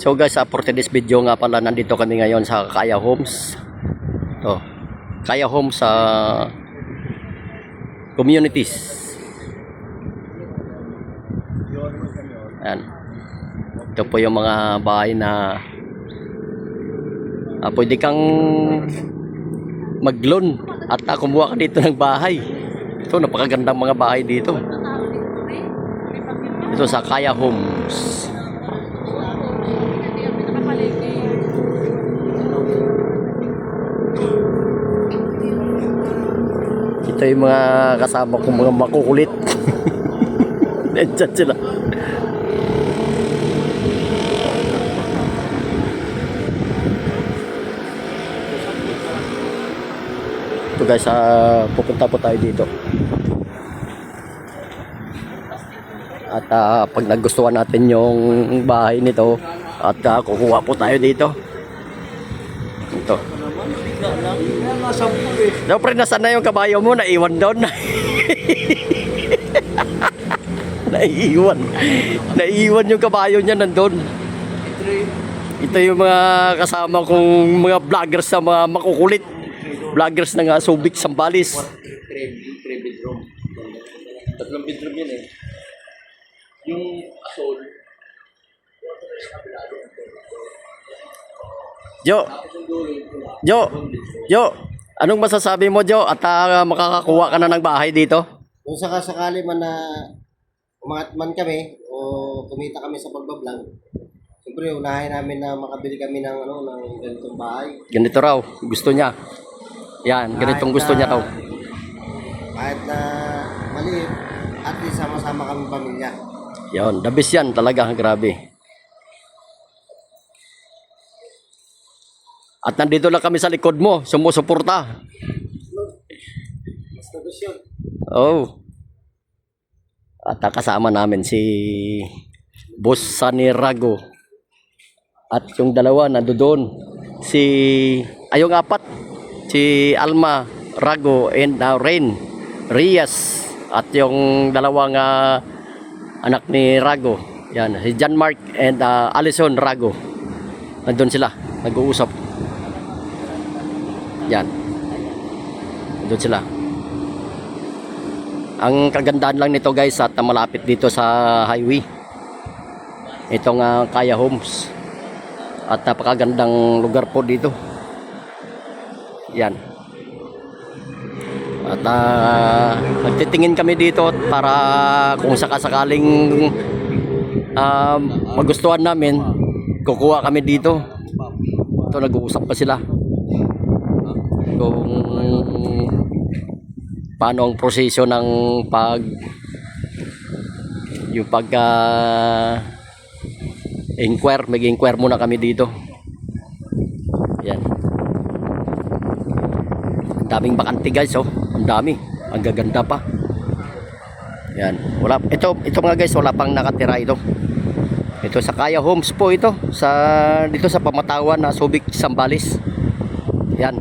So guys, for today's video nga pala, nandito kami ngayon sa Kaya Homes. To. Kaya Homes sa communities. Ayan. Ito po yung mga bahay na pwede kang mag-loan at kumuha ka dito ng bahay. Ito, napakagandang mga bahay dito. Ito sa Kaya Homes. Ito yung mga kasama kong mga makukulit. Nandiyan sila. Ito guys, pupunta po tayo dito. At pag nagustuhan natin yung bahay nito, at kukuha po tayo dito. Ito. No, pre, nasaan na yung kabayo mo? Naiwan doon. Naiwan yung kabayo niya nandun. Ito yung mga kasama kong mga vloggers na mga makukulit. Vloggers ng Subic, Sambales. 3 bedroom. 3 bedroom yun eh. Yung asol. Jo, anong masasabi mo, Jo? At makakakuha ka na ng bahay dito? Kung sakasakali man na umangat man kami o kumita kami sa pagbablog, siyempre unahin namin na makabili kami ng ganitong bahay. Ganito raw, gusto niya. Yan, ganitong gusto niya raw. Kahit na maliit, at least sama-sama kami pamilya. Yan, the best yan talaga, grabe. At nandito lang kami sa likod mo, sumusuporta. Mas the best yun. Oh. At kasama namin si Boss Sunny Rago. At yung dalawa nandoon, yung apat, si Alma Rago and Rain Rias. At yung dalawang anak ni Rago, yan, si John Mark and Alison Rago. Nandun sila, nag-uusap. Yan. Nandun sila. Ang kagandaan lang nito guys, at malapit dito sa highway. Itong Kaya Homes. At napakagandang lugar po dito. Yan. At nagtitingin kami dito para kung sakasakaling magustuhan namin, kukuha kami dito. Ito, nag-uusap pa sila kung paano ang proseso ng inquire, mag-inquire muna kami dito. Yan. Ang daming bakante guys, oh. Ang dami. Ang gaganda pa. Yan. Ito mga guys, wala pang nakatira ito. Ito sa Kaya Homes po ito. Dito sa Pamatawan na Subic, Sambales. Yan.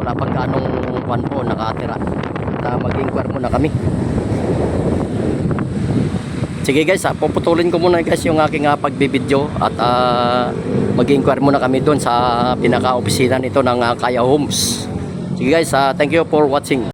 Wala pang ganong kwan po nakatira. Mag-inquire muna kami. Sige guys, puputulin ko muna guys yung aking pagbibideo at mag-inquire muna kami doon sa pinaka-opisina nito ng Kaya Homes. Sige guys, thank you for watching.